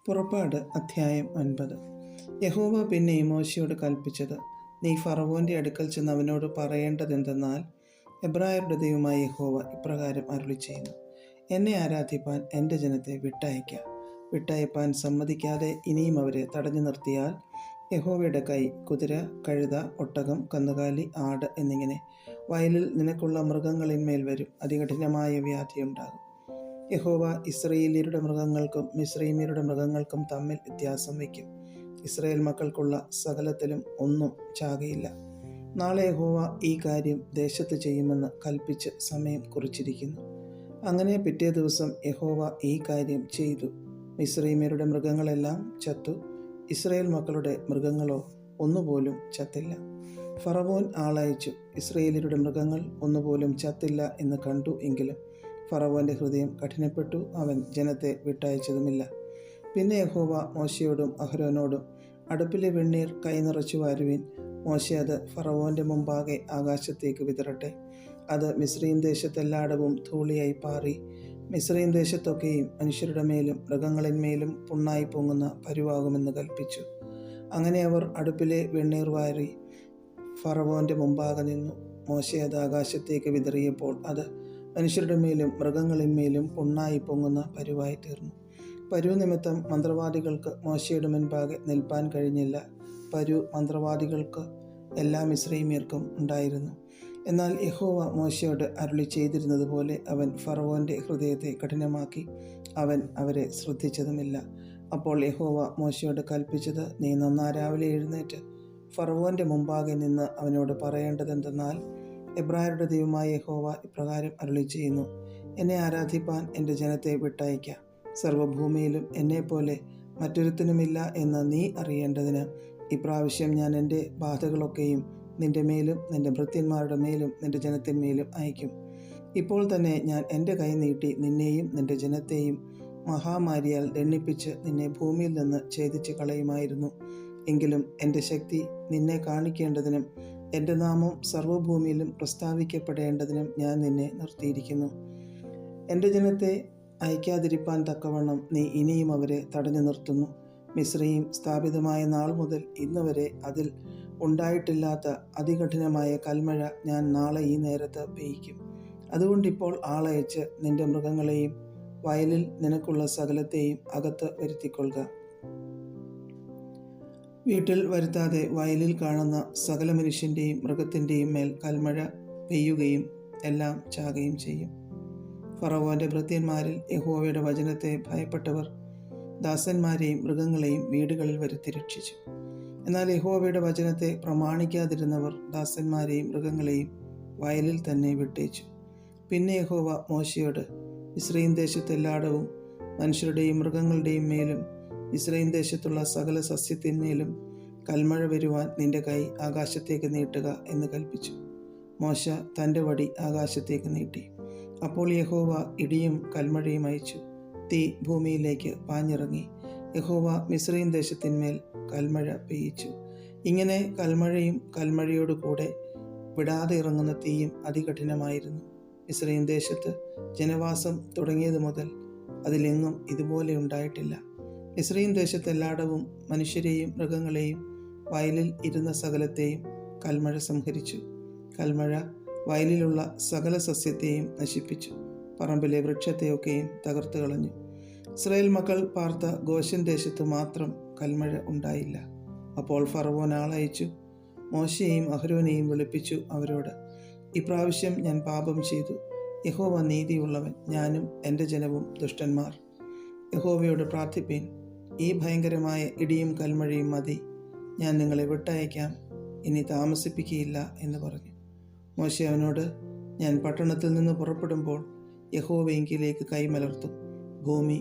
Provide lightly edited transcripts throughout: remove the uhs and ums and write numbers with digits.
പുറപ്പാട് അധ്യായം 9. യഹോവ പിന്നെയും മോശെയോട് കൽപ്പിച്ചത്, നീ ഫറവോൻ്റെ അടുക്കൽ ചെന്ന് അവനോട് പറയേണ്ടതെന്തെന്നാൽ, എബ്രായരുടെ ദൈവമായ യഹോവ ഇപ്രകാരം അരുളിച്ചെയ്യുന്നു, എന്നെ ആരാധിപ്പാൻ എൻ്റെ ജനത്തെ വിട്ടയപ്പാൻ സമ്മതിക്കാതെ ഇനിയും അവരെ തടഞ്ഞു നിർത്തിയാൽ, യഹോവയുടെ കൈ കുതിര, കഴുത, ഒട്ടകം, കന്നുകാലി, ആട് എന്നിങ്ങനെ വയലിൽ നിനക്കുള്ള മൃഗങ്ങളിന്മേൽ വരും. അതികഠിനമായ വ്യാധിയുണ്ടാകും. യഹോവ ഇസ്രായേല്യരുടെ മൃഗങ്ങൾക്കും മിസ്രയീമ്യരുടെ മൃഗങ്ങൾക്കും തമ്മിൽ വ്യത്യാസം വയ്ക്കും. ഇസ്രായേൽ മക്കൾക്കുള്ള സകലത്തിലും ഒന്നും ചാകയില്ല. നാളെ യഹോവ ഈ കാര്യം ദേശത്ത് ചെയ്യുമെന്ന് കൽപ്പിച്ച് സമയം കുറിച്ചിരിക്കുന്നു. അങ്ങനെ പിറ്റേ ദിവസം യഹോവ ഈ കാര്യം ചെയ്തു. മിസ്രയീമ്യരുടെ മൃഗങ്ങളെല്ലാം ചത്തു. ഇസ്രായേൽ മക്കളുടെ മൃഗങ്ങളോ ഒന്നുപോലും ചത്തില്ല. ഫറവോൻ ആളയച്ചു. ഇസ്രായേല്യരുടെ മൃഗങ്ങൾ ഒന്നുപോലും ചത്തില്ല എന്ന് കണ്ടു. എങ്കിലും ഫറവോൻ്റെ ഹൃദയം കഠിനപ്പെട്ടു. അവൻ ജനത്തെ വിട്ടയച്ചതുമില്ല. പിന്നെ യഹോവ മോശയോടും അഹരോനോടും, അടുപ്പിലെ വെണ്ണീർ കൈ നിറച്ചു വാരുവിൻ. മോശെ അത് ഫറവോൻ്റെ മുമ്പാകെ ആകാശത്തേക്ക് വിതറട്ടെ. അത് മിസ്രയീം ദേശത്തെല്ലായിടവും ധൂളിയായി പാറി മിസ്രയീം ദേശത്തൊക്കെയും മനുഷ്യരുടെ മേലും മൃഗങ്ങളിന്മേലും പുണ്ണായി പൊങ്ങുന്ന പരുവാകുമെന്ന് കൽപ്പിച്ചു. അങ്ങനെ അവർ അടുപ്പിലെ വെണ്ണീർ വാരി ഫറവോൻ്റെ മുമ്പാകെ നിന്നു. മോശെ അത് ആകാശത്തേക്ക് വിതറിയപ്പോൾ അത് മനുഷ്യരുടെ മേലും മൃഗങ്ങളിന്മേലും പുണ്ണായി പൊങ്ങുന്ന പരുവായി തീർന്നു. പരു നിമിത്തം മന്ത്രവാദികൾക്ക് മോശയുടെ മുൻപാകെ നിൽപ്പാൻ കഴിഞ്ഞില്ല. പരു മന്ത്രവാദികൾക്ക് എല്ലാ മിസ്രയീമ്യർക്കും ഉണ്ടായിരുന്നു. എന്നാൽ യഹോവ മോശയോട് അരുളി ചെയ്തിരുന്നത് പോലെ അവൻ ഫറവോൻ്റെ ഹൃദയത്തെ കഠിനമാക്കി. അവൻ അവരെ ശ്രദ്ധിച്ചതുമില്ല. അപ്പോൾ യഹോവ മോശയോട് കൽപ്പിച്ചത്, നീ നന്നാരാവിലെ എഴുന്നേറ്റ് ഫറവോൻ്റെ മുമ്പാകെ നിന്ന് അവനോട് പറയേണ്ടതെന്തെന്നാൽ, എബ്രായരുടെ ദൈവമായ യഹോവ ഇപ്രകാരം അരുളിച്ചെയ്യുന്നു, എന്നെ ആരാധിപ്പാൻ എൻ്റെ ജനത്തെ വിട്ടയയ്ക്ക. സർവ്വഭൂമിയിലും എന്നെപ്പോലെ മറ്റൊരുത്തനുമില്ല എന്ന് നീ അറിയേണ്ടതിന് ഇപ്രാവശ്യം ഞാൻ എൻ്റെ ബാധകളൊക്കെയും നിൻ്റെ മേലും നിൻ്റെ ഭൃത്യന്മാരുടെ മേലും നിൻ്റെ ജനത്തിന്മേലും അയക്കും. ഇപ്പോൾ തന്നെ ഞാൻ എൻ്റെ കൈ നീട്ടി നിന്നെയും നിൻ്റെ ജനത്തെയും മഹാമാരിയാൽ ദണ്ഡിപ്പിച്ച് നിന്നെ ഭൂമിയിൽ നിന്ന് ഛേദിച്ച് കളയുമായിരുന്നു. എങ്കിലും എൻ്റെ ശക്തി നിന്നെ കാണിക്കേണ്ടതിനും എൻ്റെ നാമം സർവ്വഭൂമിയിലും പ്രസ്താവിക്കപ്പെടേണ്ടതിനും ഞാൻ നിന്നെ നിർത്തിയിരിക്കുന്നു. എൻ്റെ ജനത്തെ അയക്കാതിരിപ്പാൻ തക്കവണ്ണം നീ ഇനിയും അവരെ തടഞ്ഞു നിർത്തുന്നു. മിസ്രയീം സ്ഥാപിതമായ നാൾ മുതൽ ഇന്ന് വരെ അതിൽ ഉണ്ടായിട്ടില്ലാത്ത അതികഠിനമായ കൽമഴ ഞാൻ നാളെ ഈ നേരത്ത് പെയ്യിക്കും. അതുകൊണ്ടിപ്പോൾ ആളയച്ച് നിൻ്റെ മൃഗങ്ങളെയും വയലിൽ നിനക്കുള്ള സകലത്തെയും അകത്ത് വരുത്തിക്കൊള്ളുക. വീട്ടിൽ വരുത്താതെ വയലിൽ കാണുന്ന സകല മനുഷ്യൻ്റെയും മൃഗത്തിൻ്റെയും മേൽ കൽമഴ പെയ്യുകയും എല്ലാം ചാകുകയും ചെയ്യും. ഫറവോൻ്റെ ഭൃത്യന്മാരിൽ യഹോവയുടെ വചനത്തെ ഭയപ്പെട്ടവർ ദാസന്മാരെയും മൃഗങ്ങളെയും വീടുകളിൽ വരുത്തി രക്ഷിച്ചു. എന്നാൽ യഹോവയുടെ വചനത്തെ പ്രമാണിക്കാതിരുന്നവർ ദാസന്മാരെയും മൃഗങ്ങളെയും വയലിൽ തന്നെ വിട്ടേച്ചു. പിന്നെ യഹോവ മോശയോട്, മിസ്രയീം ദേശത്തെല്ലായിടവും മനുഷ്യരുടെയും മൃഗങ്ങളുടെയും മേലും മിസ്രയീം ദേശത്തുള്ള സകല സസ്യത്തിന്മേലും കൽമഴ വരുവാൻ നിന്റെ കൈ ആകാശത്തേക്ക് നീട്ടുക എന്ന് കൽപ്പിച്ചു. മോശ തൻ്റെ വടി ആകാശത്തേക്ക് നീട്ടി. അപ്പോൾ യഹോവ ഇടിയും കൽമഴയും അയച്ചു. തീ ഭൂമിയിലേക്ക് പാഞ്ഞിറങ്ങി. യഹോവ മിസ്രയീം ദേശത്തിന്മേൽ കൽമഴ പെയ്യിച്ചു. ഇങ്ങനെ കൽമഴയും കൽമഴയോട് കൂടെ വിടാതെ ഇറങ്ങുന്ന തീയും അതികഠിനമായിരുന്നു. മിസ്രയീം ദേശത്ത് ജനവാസം തുടങ്ങിയത് മുതൽ അതിലെങ്ങും ഇതുപോലെ ഉണ്ടായിട്ടില്ല. മിസ്രയീം ദേശത്തെല്ലായിടവും മനുഷ്യരെയും മൃഗങ്ങളെയും വയലിൽ ഇരുന്ന സകലത്തെയും കൽമഴ സംഹരിച്ചു. കൽമഴ വയലിലുള്ള സകല സസ്യത്തെയും നശിപ്പിച്ചു. പറമ്പിലെ വൃക്ഷത്തെയൊക്കെയും തകർത്ത് കളഞ്ഞു. ഇസ്രായേൽ മക്കൾ പാർത്ത ഗോശൻ ദേശത്ത് മാത്രം കൽമഴ ഉണ്ടായില്ല. അപ്പോൾ ഫറവോൻ ആളയച്ചു. മോശയെയും അഹരോനെയും വിളിപ്പിച്ചു അവരോട്, ഇപ്രാവശ്യം ഞാൻ പാപം ചെയ്തു. യഹോവ നീതിയുള്ളവൻ, ഞാനും എൻ്റെ ജനവും ദുഷ്ടന്മാർ. യഹോവയോട് പ്രാർത്ഥിപ്പീൻ. ഈ ഭയങ്കരമായ ഇടിയും കൽമഴയും മതി. ഞാൻ നിങ്ങളെ വിട്ടയക്കാം. ഇനി താമസിപ്പിക്കുകയില്ല എന്ന് പറഞ്ഞു. മോശെ അവനോട്, ഞാൻ പട്ടണത്തിൽ നിന്ന് പുറപ്പെടുമ്പോൾ യഹോവയെങ്കിലേക്ക് കൈമലർത്തും. ഭൂമി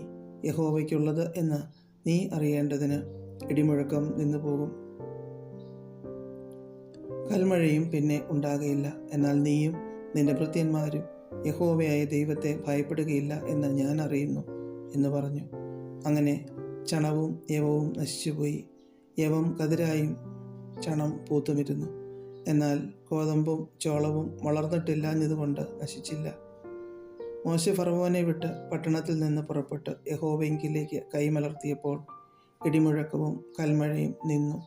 യഹോവയ്ക്കുള്ളത് എന്ന് നീ അറിയേണ്ടതിന് ഇടിമുഴക്കം നിന്നുപോകും, കൽമഴയും പിന്നെ ഉണ്ടാകയില്ല. എന്നാൽ നീയും നിന്റെ ഭൃത്യന്മാരും യഹോവയായ ദൈവത്തെ ഭയപ്പെടുകയില്ല എന്ന് ഞാൻ അറിയുന്നു എന്ന് പറഞ്ഞു. അങ്ങനെ ചണവും യവവും നശിച്ചുപോയി. യവം കതിരായും ചണം പൂത്തുമിരുന്നു. എന്നാൽ ഗോതമ്പും ചോളവും വളർന്നിട്ടില്ലാഞ്ഞതുകൊണ്ട് നശിച്ചില്ല. മോശെ ഫറവോനെ വിട്ട് പട്ടണത്തിൽ നിന്ന് പുറപ്പെട്ട് യഹോവയെങ്കിലേക്ക് കൈമലർത്തിയപ്പോൾ ഇടിമുഴക്കവും കൽമഴയും നിന്നു.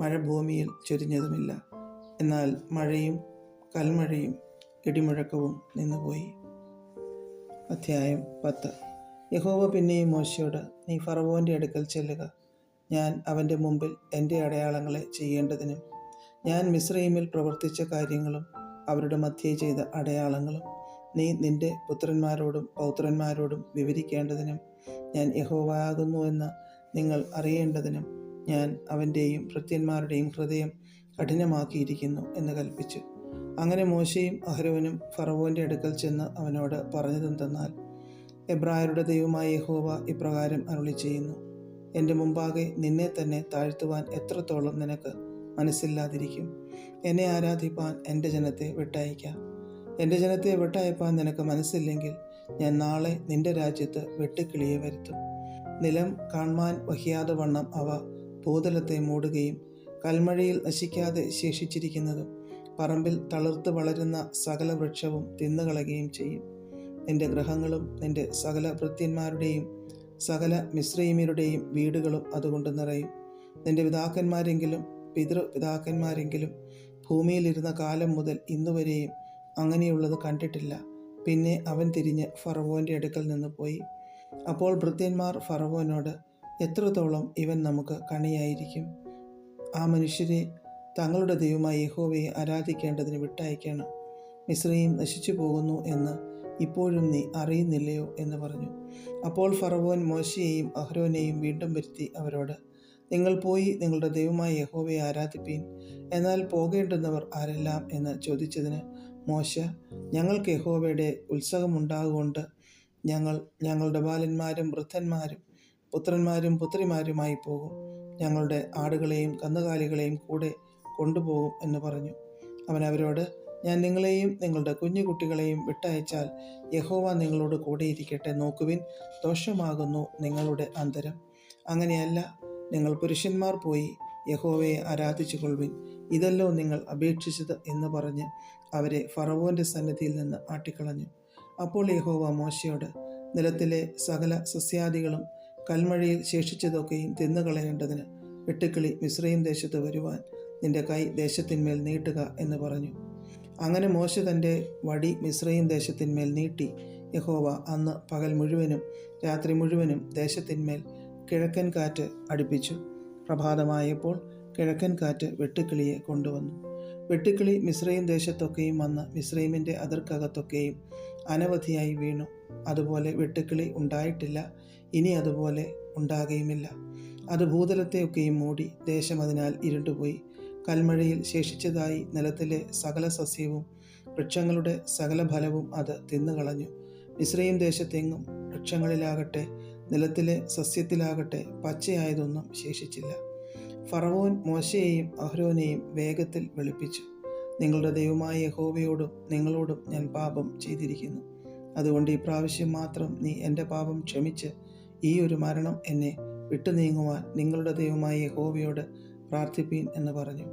മഴ ഭൂമിയിൽ ചൊരിഞ്ഞതുമില്ല. എന്നാൽ മഴയും കൽമഴയും ഇടിമുഴക്കവും നിന്നുപോയി. അധ്യായം 10. യഹോവ പിന്നെയും മോശയോട്, നീ ഫറവോൻ്റെ അടുക്കൽ ചെല്ലുക. ഞാൻ അവൻ്റെ മുമ്പിൽ എൻ്റെ അടയാളങ്ങളെ ചെയ്യേണ്ടതിനും ഞാൻ മിസ്രയീമിൽ പ്രവർത്തിച്ച കാര്യങ്ങളും അവരുടെ മധ്യേ ചെയ്ത അടയാളങ്ങളും നീ നിൻ്റെ പുത്രന്മാരോടും പൗത്രന്മാരോടും വിവരിക്കേണ്ടതിനും ഞാൻ യഹോവയാകുന്നു എന്ന് നിങ്ങൾ അറിയേണ്ടതിനും ഞാൻ അവൻ്റെയും ഭൃത്യന്മാരുടെയും ഹൃദയം കഠിനമാക്കിയിരിക്കുന്നു എന്ന് കൽപ്പിച്ചു. അങ്ങനെ മോശയും അഹരോനും ഫറവോൻ്റെ അടുക്കൽ ചെന്ന് അവനോട് പറഞ്ഞതെന്തെന്നാൽ, എബ്രായരുടെ ദൈവമായ യഹോവ ഇപ്രകാരം അരുളി ചെയ്യുന്നു, എൻ്റെ മുമ്പാകെ നിന്നെ തന്നെ താഴ്ത്തുവാൻ എത്രത്തോളം നിനക്ക് മനസ്സില്ലാതിരിക്കും? എന്നെ ആരാധിപ്പാൻ എൻ്റെ ജനത്തെ വിട്ടയക്കാം. എൻ്റെ ജനത്തെ വിട്ടയപ്പാൻ നിനക്ക് മനസ്സില്ലെങ്കിൽ ഞാൻ നാളെ നിൻ്റെ രാജ്യത്ത് വെട്ടുക്കിളിയെ വരുത്തും. നിലം കാൺമാൻ വഹിയാതെ വണ്ണം അവ ഭൂതലത്തെ മൂടുകയും കൽമഴയിൽ നശിക്കാതെ ശേഷിച്ചിരിക്കുന്നതും പറമ്പിൽ തളിർത്ത് വളരുന്ന സകല വൃക്ഷവും തിന്നുകളയുകയും ചെയ്യും. നിന്റെ ഗൃഹങ്ങളും നിന്റെ സകല ഭൃത്യന്മാരുടെയും സകല മിസ്രയീമ്യരുടെയും വീടുകളും അതുകൊണ്ട് നിറയും. നിന്റെ പിതൃപിതാക്കന്മാരെങ്കിലും ഭൂമിയിലിരുന്ന കാലം മുതൽ ഇന്നുവരെയും അങ്ങനെയുള്ളത് കണ്ടിട്ടില്ല. പിന്നെ അവൻ തിരിഞ്ഞ് ഫറവോൻ്റെ അടുക്കൽ നിന്ന് പോയി. അപ്പോൾ ഭൃത്യന്മാർ ഫറവോനോട്, എത്രത്തോളം ഇവൻ നമുക്ക് കണിയായിരിക്കും? ആ മനുഷ്യരെ തങ്ങളുടെ ദൈവമായ യഹോവയെ ആരാധിക്കേണ്ടതിന് വിട്ടയക്കണം. മിസ്രയീം നശിച്ചു പോകുന്നു എന്ന് ഇപ്പോഴും നീ അറിയുന്നില്ലയോ എന്ന് പറഞ്ഞു. അപ്പോൾ ഫറവോൻ മോശയെയും അഹ്രോനെയും വീണ്ടും വരുത്തി അവരോട്, നിങ്ങൾ പോയി നിങ്ങളുടെ ദൈവമായ യഹോവയെ ആരാധിപ്പീൻ. എന്നാൽ പോകേണ്ടുന്നവർ ആരെല്ലാം എന്ന് ചോദിച്ചതിന് മോശ, ഞങ്ങൾക്ക് യഹോവയുടെ ഉത്സവമുണ്ടാകൊണ്ട് ഞങ്ങൾ ഞങ്ങളുടെ ബാലന്മാരും വൃദ്ധന്മാരും പുത്രന്മാരും പുത്രിമാരുമായി പോകും. ഞങ്ങളുടെ ആടുകളെയും കന്നുകാലികളെയും കൂടെ കൊണ്ടുപോകും എന്ന് പറഞ്ഞു. അവൻ അവരോട്, ഞാൻ നിങ്ങളെയും നിങ്ങളുടെ കുഞ്ഞുകുട്ടികളെയും വിട്ടയച്ചാൽ യഹോവ നിങ്ങളോട് കൂടെയിരിക്കട്ടെ. നോക്കുവിൻ, ദോഷമാകുന്നു നിങ്ങളുടെ അന്തരം. അങ്ങനെയല്ല, നിങ്ങൾ പുരുഷന്മാർ പോയി യഹോവയെ ആരാധിച്ചു കൊള്ളുവിൻ. ഇതല്ലോ നിങ്ങൾ അപേക്ഷിച്ചത് എന്ന് പറഞ്ഞ് അവരെ ഫറവോൻ്റെ സന്നിധിയിൽ നിന്ന് ആട്ടിക്കളഞ്ഞു. അപ്പോൾ യഹോവ മോശയോട്, നിലത്തിലെ സകല സസ്യാദികളും കൽമഴയിൽ ശേഷിച്ചതൊക്കെയും തിന്നുകളയേണ്ടതിന് വെട്ടുക്കിളി മിസ്രയീം ദേശത്ത് വരുവാൻ നിന്റെ കൈ ദേശത്തിന്മേൽ നീട്ടുക എന്ന് പറഞ്ഞു. അങ്ങനെ മോശ തൻ്റെ വടി മിസ്രയീം ദേശത്തിന്മേൽ നീട്ടി. യഹോവ അന്ന് പകൽ മുഴുവനും രാത്രി മുഴുവനും ദേശത്തിന്മേൽ കിഴക്കൻ കാറ്റ് അടിപ്പിച്ചു. പ്രഭാതമായപ്പോൾ കിഴക്കൻ കാറ്റ് വെട്ടുക്കിളിയെ കൊണ്ടുവന്നു. വെട്ടുക്കിളി മിസ്രയീം ദേശത്തൊക്കെയും വന്ന് മിസ്രയീമിൻ്റെ അതിർക്കകത്തൊക്കെയും അനവധിയായി വീണു. അതുപോലെ വെട്ടുക്കിളി ഉണ്ടായിട്ടില്ല, ഇനി അതുപോലെ ഉണ്ടാകുകയുമില്ല. അത് ഭൂതലത്തെയൊക്കെയും മൂടി. ദേശം അതിനാൽ ഇരുണ്ടുപോയി. കൽമഴയിൽ ശേഷിച്ചതായി നിലത്തിലെ സകല സസ്യവും വൃക്ഷങ്ങളുടെ സകല ഫലവും അത് തിന്നുകളഞ്ഞു. മിസ്രയീം ദേശത്തെങ്ങും വൃക്ഷങ്ങളിലാകട്ടെ നിലത്തിലെ സസ്യത്തിലാകട്ടെ പച്ചയായതൊന്നും ശേഷിച്ചില്ല. ഫറവോൻ മോശയെയും അഹ്രോനെയും വേഗത്തിൽ വിളിപ്പിച്ചു, നിങ്ങളുടെ ദൈവമായ യഹോവയോടും നിങ്ങളോടും ഞാൻ പാപം ചെയ്തിരിക്കുന്നു. അതുകൊണ്ട് ഈ പ്രാവശ്യം മാത്രം നീ എൻ്റെ പാപം ക്ഷമിച്ച് ഈ ഒരു മരണം എന്നെ വിട്ടുനീങ്ങുവാൻ നിങ്ങളുടെ ദൈവമായ യഹോവയോട് പ്രാർത്ഥിപ്പീൻ എന്ന് പറഞ്ഞു.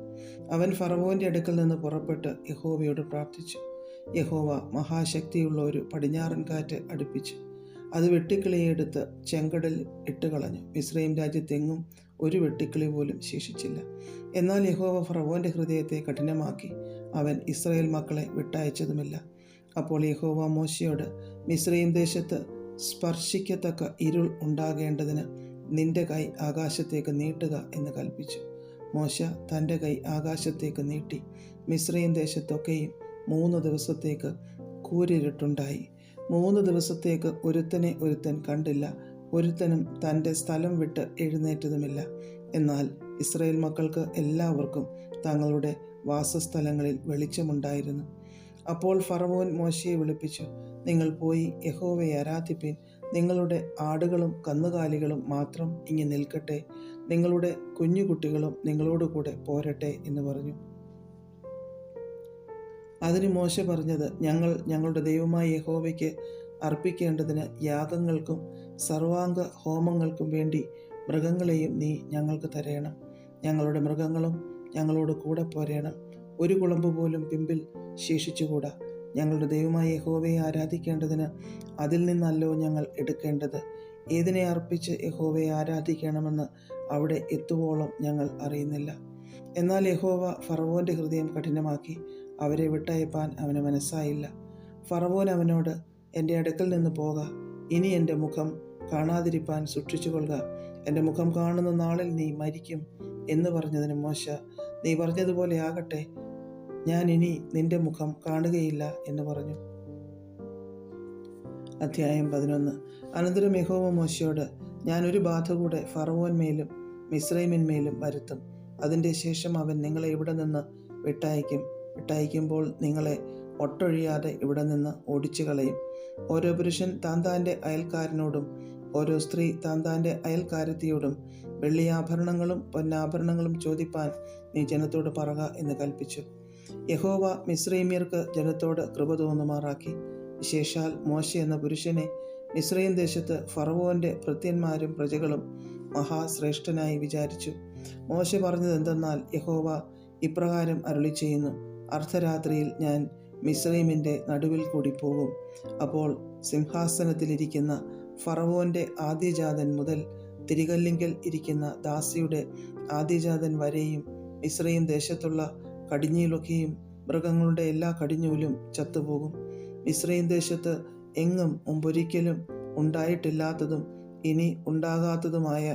അവൻ ഫറവോൻ്റെ അടുക്കൽ നിന്ന് പുറപ്പെട്ട് യഹോവയോട് പ്രാർത്ഥിച്ചു. യഹോവ മഹാശക്തിയുള്ള ഒരു പടിഞ്ഞാറൻ കാറ്റ് അടുപ്പിച്ചു. അത് വെട്ടുക്കിളിയെ എടുത്ത് ചെങ്കടൽ ഇട്ടുകളഞ്ഞു. മിസ്രയീം രാജ്യത്തെങ്ങും ഒരു വെട്ടുക്കിളി പോലും ശേഷിച്ചില്ല. എന്നാൽ യഹോവ ഫറവോൻ്റെ ഹൃദയത്തെ കഠിനമാക്കി. അവൻ ഇസ്രായേൽ മക്കളെ വിട്ടയച്ചതുമില്ല. അപ്പോൾ യഹോവ മോശയോട്, മിസ്രയീം ദേശത്ത് സ്പർശിക്കത്തക്ക ഇരുൾ ഉണ്ടാകേണ്ടതിന് നിന്റെ കൈ ആകാശത്തേക്ക് നീട്ടുക എന്ന് കൽപ്പിച്ചു. മോശ തൻ്റെ കൈ ആകാശത്തേക്ക് നീട്ടി. മിസ്രയീം ദേശത്തൊക്കെയും 3 ദിവസത്തേക്ക് കൂരിരുട്ടുണ്ടായി. 3 ദിവസത്തേക്ക് ഒരുത്തനെ ഒരുത്തൻ കണ്ടില്ല. ഒരുത്തനും തൻ്റെ സ്ഥലം വിട്ട് എഴുന്നേറ്റതുമില്ല. എന്നാൽ ഇസ്രായേൽ മക്കൾക്ക് എല്ലാവർക്കും തങ്ങളുടെ വാസസ്ഥലങ്ങളിൽ വെളിച്ചമുണ്ടായിരുന്നു. അപ്പോൾ ഫറവോൻ മോശയെ വിളിപ്പിച്ചു, നിങ്ങൾ പോയി യഹോവയെ ആരാധിപ്പീൻ. നിങ്ങളുടെ ആടുകളും കന്നുകാലികളും മാത്രം ഇങ്ങി നിൽക്കട്ടെ. നിങ്ങളുടെ കുഞ്ഞുകുട്ടികളും നിങ്ങളോടുകൂടെ പോരട്ടെ എന്ന് പറഞ്ഞു. അതിന് മോശ പറഞ്ഞത്, ഞങ്ങൾ ഞങ്ങളുടെ ദൈവമായ യഹോവയ്ക്ക് അർപ്പിക്കേണ്ടതിന് യാഗങ്ങൾക്കും സർവാംഗ ഹോമങ്ങൾക്കും വേണ്ടി മൃഗങ്ങളെയും നീ ഞങ്ങൾക്ക് തരേണം. ഞങ്ങളുടെ മൃഗങ്ങളും ഞങ്ങളോട് കൂടെ പോരേണം. ഒരു കുളമ്പ് പോലും പിമ്പിൽ ശേഷിച്ചുകൂടാ. ഞങ്ങളുടെ ദൈവമായ യഹോവയെ ആരാധിക്കേണ്ടതിന് അതിൽ നിന്നല്ലോ ഞങ്ങൾ എടുക്കേണ്ടത്. ഏതിനെ അർപ്പിച്ച് യഹോവയെ ആരാധിക്കണമെന്ന് അവിടെ എത്തുവോളം ഞങ്ങൾ അറിയുന്നില്ല. എന്നാൽ യഹോവ ഫറവോൻ്റെ ഹൃദയം കഠിനമാക്കി, അവരെ വിട്ടയപ്പാൻ അവന് മനസ്സായില്ല. ഫറവോൻ അവനോട്, എൻ്റെ അടുക്കൽ നിന്ന് പോക, ഇനി എൻ്റെ മുഖം കാണാതിരിപ്പാൻ സൂക്ഷിച്ചുകൊള്ളുക, എൻ്റെ മുഖം കാണുന്ന നാളിൽ നീ മരിക്കും എന്ന് പറഞ്ഞതിന് മോശ, നീ പറഞ്ഞതുപോലെ ആകട്ടെ, ഞാൻ ഇനി നിന്റെ മുഖം കാണുകയില്ല എന്ന് പറഞ്ഞു. അധ്യായം 11. അനന്തരം യഹോവ മോശയോട്, ഞാൻ ഒരു ബാധ കൂടെ ഫറവോന്മേലും മിസ്രൈമിന്മേലും വരുത്തും. അതിൻ്റെ ശേഷം അവൻ നിങ്ങളെ ഇവിടെ നിന്ന് വിട്ടയക്കുമ്പോൾ നിങ്ങളെ ഒട്ടൊഴിയാതെ ഇവിടെ നിന്ന് ഓടിച്ചു കളയും. ഓരോ പുരുഷൻ താന്താൻ്റെ അയൽക്കാരനോടും ഓരോ സ്ത്രീ താന്താൻ്റെ അയൽക്കാരത്തിയോടും വെള്ളിയാഭരണങ്ങളും പൊന്നാഭരണങ്ങളും ചോദിപ്പാൻ നീ ജനത്തോട് പറക എന്ന് കൽപ്പിച്ചു. യഹോവ മിസ്രൈമ്യർക്ക് ജനത്തോട് കൃപ തോന്നുമാറാക്കി. വിശേഷാൽ മോശ എന്ന പുരുഷനെ മിസ്രൈം ദേശത്ത് ഫറവോൻ്റെ ഭൃത്യന്മാരും പ്രജകളും മഹാശ്രേഷ്ഠനായി വിചാരിച്ചു. മോശ പറഞ്ഞത് എന്തെന്നാൽ, യഹോവ ഇപ്രകാരം അരുളി ചെയ്യുന്നു, അർദ്ധരാത്രിയിൽ ഞാൻ മിസ്രൈമിൻ്റെ നടുവിൽ കൂടി പോകും. അപ്പോൾ സിംഹാസനത്തിലിരിക്കുന്ന ഫറവോൻ്റെ ആദ്യജാതൻ മുതൽ തിരികല്ലിങ്കൽ ഇരിക്കുന്ന ദാസിയുടെ ആദ്യജാതൻ വരെയും മിസ്രൈം ദേശത്തുള്ള കടിഞ്ഞൂലൊക്കെയും മൃഗങ്ങളുടെ എല്ലാ കടിഞ്ഞൂലും ചത്തുപോകും. മിസ്രൈം ദേശത്ത് എങ്ങും മുമ്പൊരിക്കലും ഉണ്ടായിട്ടില്ലാത്തതും ഇനി ഉണ്ടാകാത്തതുമായ